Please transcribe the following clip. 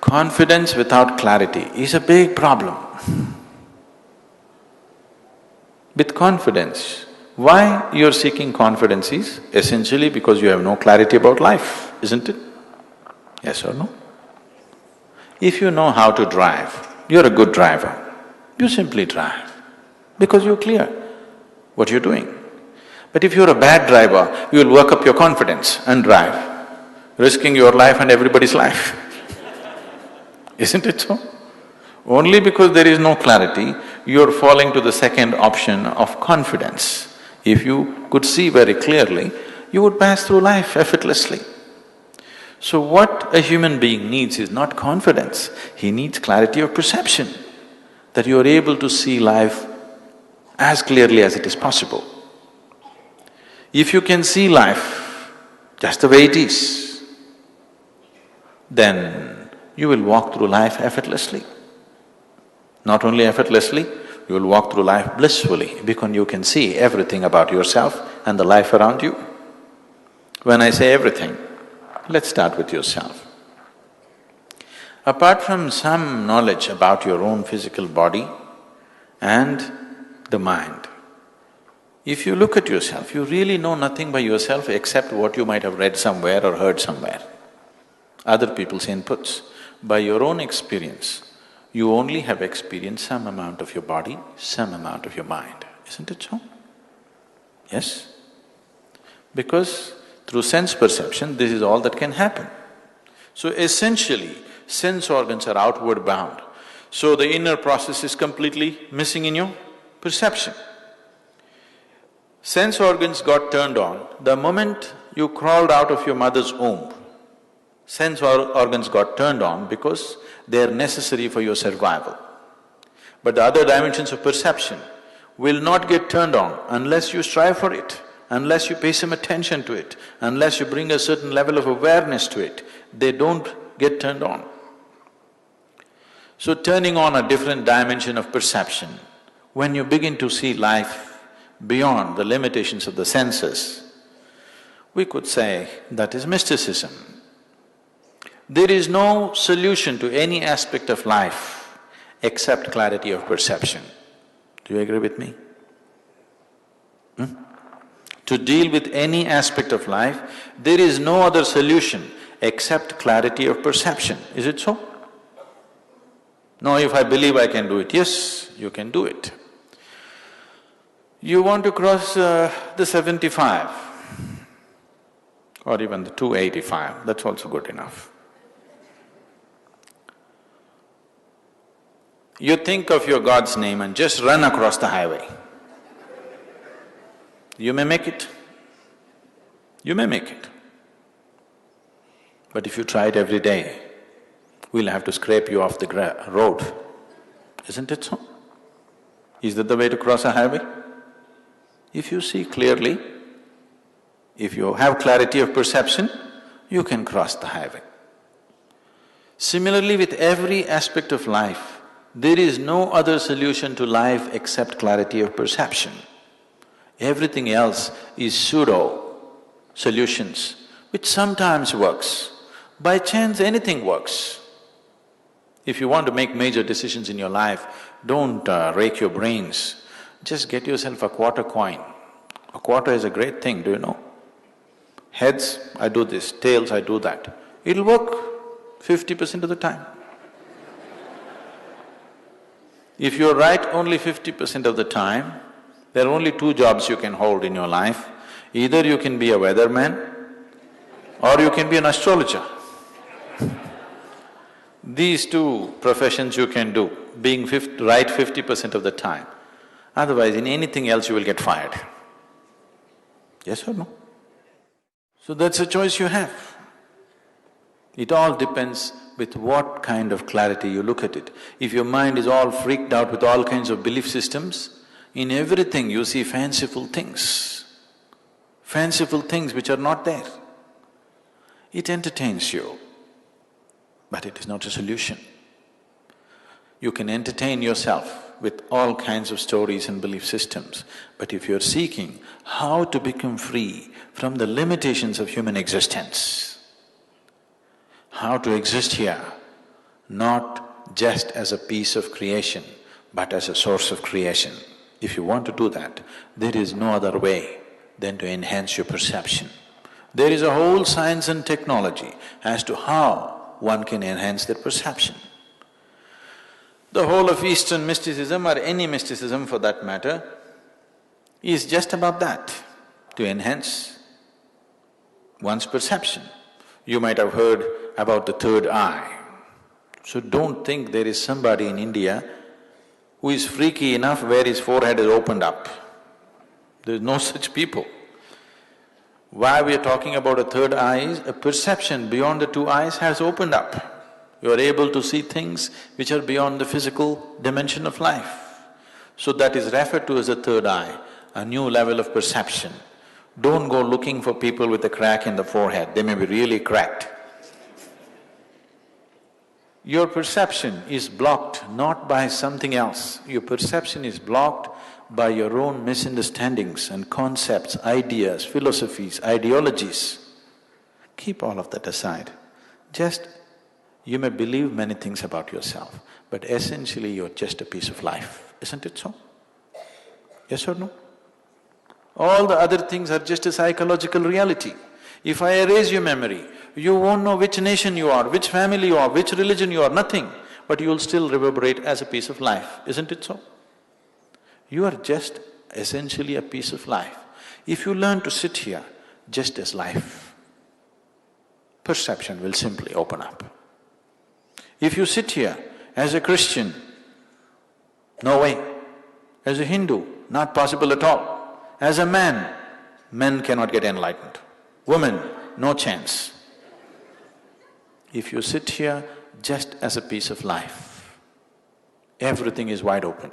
Confidence without clarity is a big problem. With confidence, why you're seeking confidence is essentially because you have no clarity about life, isn't it? Yes or no? If you know how to drive, you're a good driver, you simply drive because you're clear what you're doing. But if you're a bad driver, you'll work up your confidence and drive, risking your life and everybody's life. Isn't it so? Only because there is no clarity, you're falling to the second option of confidence. If you could see very clearly, you would pass through life effortlessly. So what a human being needs is not confidence, he needs clarity of perception, that you are able to see life as clearly as it is possible. If you can see life just the way it is, then you will walk through life effortlessly. Not only effortlessly, you will walk through life blissfully because you can see everything about yourself and the life around you. When I say everything, let's start with yourself. Apart from some knowledge about your own physical body and the mind, if you look at yourself, you really know nothing by yourself except what you might have read somewhere or heard somewhere, other people's inputs. By your own experience, you only have experienced some amount of your body, some amount of your mind, isn't it so? Yes? Because through sense perception, this is all that can happen. So essentially, sense organs are outward bound, so the inner process is completely missing in your perception. Sense organs got turned on the moment you crawled out of your mother's womb. Sense organs got turned on because they are necessary for your survival. But the other dimensions of perception will not get turned on unless you strive for it, unless you pay some attention to it, unless you bring a certain level of awareness to it, they don't get turned on. So turning on a different dimension of perception, when you begin to see life beyond the limitations of the senses, we could say that is mysticism. There is no solution to any aspect of life except clarity of perception. Do you agree with me? To deal with any aspect of life, there is no other solution except clarity of perception. Is it so? No, if I believe I can do it, yes, you can do it. You want to cross the 75 or even the 285, that's also good enough. You think of your God's name and just run across the highway. You may make it, you may make it. But if you try it every day, we'll have to scrape you off the road, isn't it so? Is that the way to cross a highway? If you see clearly, if you have clarity of perception, you can cross the highway. Similarly, with every aspect of life, there is no other solution to life except clarity of perception. Everything else is pseudo-solutions, which sometimes works. By chance, anything works. If you want to make major decisions in your life, don't rake your brains, just get yourself a quarter coin. A quarter is a great thing, do you know? Heads, I do this, tails, I do that. It'll work 50% of the time. If you're right only 50% of the time, there are only two jobs you can hold in your life. Either you can be a weatherman or you can be an astrologer. These two professions you can do, being right 50% of the time. Otherwise, in anything else you will get fired. Yes or no? So that's a choice you have. It all depends with what kind of clarity you look at it. If your mind is all freaked out with all kinds of belief systems, in everything you see fanciful things which are not there. It entertains you, but it is not a solution. You can entertain yourself with all kinds of stories and belief systems, but if you're seeking how to become free from the limitations of human existence, how to exist here not just as a piece of creation, but as a source of creation. If you want to do that, there is no other way than to enhance your perception. There is a whole science and technology as to how one can enhance their perception. The whole of Eastern mysticism, or any mysticism for that matter, is just about that, to enhance one's perception. You might have heard about the third eye. So don't think there is somebody in India who is freaky enough where his forehead is opened up. There is no such people. Why we are talking about a third eye is a perception beyond the two eyes has opened up. You are able to see things which are beyond the physical dimension of life. So that is referred to as a third eye, a new level of perception. Don't go looking for people with a crack in the forehead, they may be really cracked. Your perception is blocked not by something else, your perception is blocked by your own misunderstandings and concepts, ideas, philosophies, ideologies. Keep all of that aside. Just, you may believe many things about yourself, but essentially you're just a piece of life, isn't it so? Yes or no? All the other things are just a psychological reality. If I erase your memory, you won't know which nation you are, which family you are, which religion you are, nothing, but you'll still reverberate as a piece of life, isn't it so? You are just essentially a piece of life. If you learn to sit here just as life, perception will simply open up. If you sit here as a Christian, no way. As a Hindu, not possible at all. As a man, men cannot get enlightened. Women, no chance. If you sit here just as a piece of life, everything is wide open.